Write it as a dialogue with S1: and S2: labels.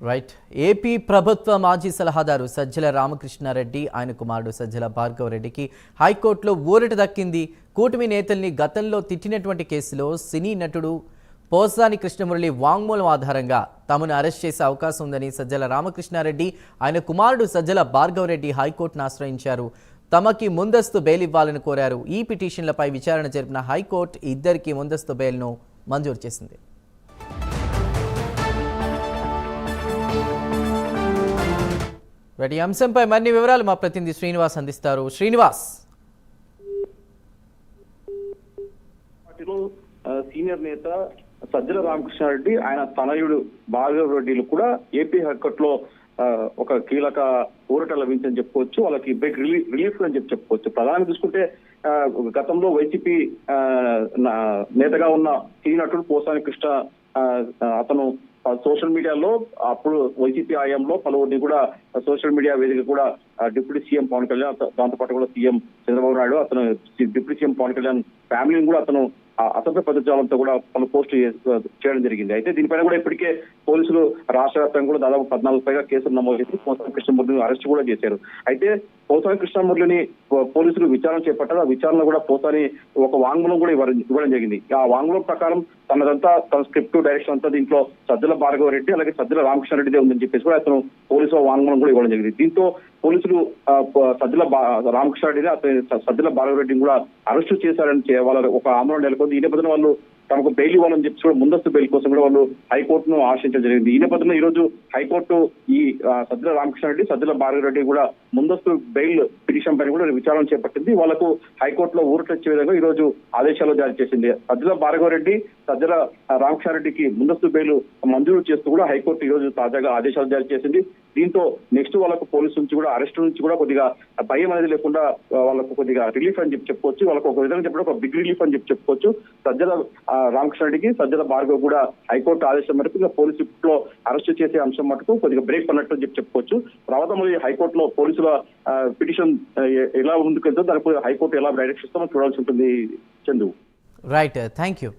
S1: Right. AP ప్రభుత్వ మాజీ సలహాదారు సజ్జల రామకృష్ణారెడ్డి ఆయన కుమారుడు సజ్జల భార్గవరెడ్డికి హైకోర్టులో ఊరట దక్కింది. కూటమి నేతల్ని గతంలో తిట్టినటువంటి కేసులో సినీ నటుడు పోసాని కృష్ణమురళి వాంగ్మూలం ఆధారంగా తమను అరెస్ట్ చేసే అవకాశం ఉందని సజ్జల రామకృష్ణారెడ్డి ఆయన కుమారుడు సజ్జల భార్గవరెడ్డి హైకోర్టును ఆశ్రయించారు. తమకి ముందస్తు బెయిల్ ఇవ్వాలని కోరారు. ఈ పిటిషన్లపై విచారణ జరిపిన హైకోర్టు ఇద్దరికి ముందస్తు బెయిల్ను మంజూరు చేసింది. ఈ అంశంపై మరిన్ని వివరాలు మా ప్రతినిధి శ్రీనివాస్ అందిస్తారు. శ్రీనివాస్,
S2: సీనియర్ నేత సజ్జల రామకృష్ణారెడ్డి ఆయన తనయుడు భార్గవరెడ్డిలు కూడా ఏపీ హైకోర్టులో ఒక కీలక ఊరట లభించని చెప్పుకోవచ్చు. వాళ్ళకి బిగ్ రిలీఫ్ అని చెప్పుకోవచ్చు. ప్రధానంగా చూసుకుంటే గతంలో వైసీపీ నేతగా ఉన్న సీనియర్ నటుడు పోసాని కృష్ణ అతను సోషల్ మీడియాలో అప్పుడు వైసీపీ హయాంలో పలువురిని కూడా సోషల్ మీడియా వేదిక కూడా డిప్యూటీ సీఎం పవన్ కళ్యాణ్, దాంతో పాటు కూడా సీఎం చంద్రబాబు నాయుడు, అతను డిప్యూటీ సీఎం పవన్ కళ్యాణ్ ఫ్యామిలీని కూడా అతను అసభ్య పదజాలంతో కూడా పలు పోస్టు చేయడం జరిగింది. అయితే దీనిపైన కూడా ఇప్పటికే పోలీసులు రాష్ట్ర వ్యాప్తంగా కూడా దాదాపు 14 పైగా కేసులు నమోదు చేసి పోసాని కృష్ణమురళిని అరెస్ట్ కూడా చేశారు. అయితే పోసాని కృష్ణమురళిని పోలీసులు విచారణ చేపట్టారు. ఆ విచారణ కూడా పోసాని ఒక వాంగ్మూలం కూడా ఇవ్వడం జరిగింది. ఆ వాంగ్మూలం ప్రకారం తన స్క్రిప్ట్ డైరెక్షన్ అంతా దీంట్లో సజ్జల భార్గవరెడ్డి అలాగే సజ్జల రామకృష్ణారెడ్డిదే ఉందని చెప్పేసి కూడా అతను పోలీసుల వాంగ్మూలం కూడా ఇవ్వడం జరిగింది. దీంతో పోలీసులు సజ్జల రామకృష్ణారెడ్డిని అతని సజ్జల భార్గవరెడ్డిని కూడా అరెస్టు చేశారని వాళ్ళ ఒక ఆందోళన నెలకొంది. ఈ నేపథ్యంలో వాళ్ళు తమకు బెయిల్ ఇవ్వాలని చెప్పి కూడా ముందస్తు బెయిల్ కోసం కూడా వాళ్ళు హైకోర్టును ఆశ్రయించడం జరిగింది. ఈ నేపథ్యంలో ఈ రోజు హైకోర్టు ఈ సజ్జల రామకృష్ణారెడ్డి, సజ్జల భార్గవరెడ్డి కూడా ముందస్తు బెయిల్ పిటిషన్ పైన కూడా విచారణ చేపట్టింది. వాళ్ళకు హైకోర్టులో ఊరటొచ్చే విధంగా ఈ రోజు ఆదేశాలు జారీ చేసింది. సజ్జల భార్గవరెడ్డి, సజ్జల రామకృష్ణారెడ్డికి ముందస్తు బెయిల్ మంజూరు చేస్తూ కూడా హైకోర్టు ఈ రోజు తాజాగా ఆదేశాలు జారీ చేసింది. దీంతో నెక్స్ట్ వాళ్ళకు పోలీసు నుంచి కూడా అరెస్ట్ నుంచి కూడా కొద్దిగా భయం అనేది లేకుండా వాళ్ళకు కొద్దిగా రిలీఫ్ అని చెప్పొచ్చు. వాళ్ళకు ఒక విధంగా చెప్పడం ఒక బిగ్ రిలీఫ్ అని చెప్పుకోవచ్చు. సజ్జల రామకృష్ణారెడ్డికి, సజ్జల భార్గవ్ కూడా హైకోర్టు ఆదేశం మేరకు పోలీసు లో అరెస్ట్ చేసే అంశం మటుకు కొద్దిగా బ్రేక్ పడినట్టు చెప్పుకోవచ్చు. తర్వాత మళ్ళీ హైకోర్టులో పోలీసుల పిటిషన్ ఎలా ముందుకెళ్తుందో దానికి హైకోర్టు ఎలా డైరెక్షన్ ఇస్తామో చూడాల్సి ఉంటుంది. చందు.
S1: Right, thank you.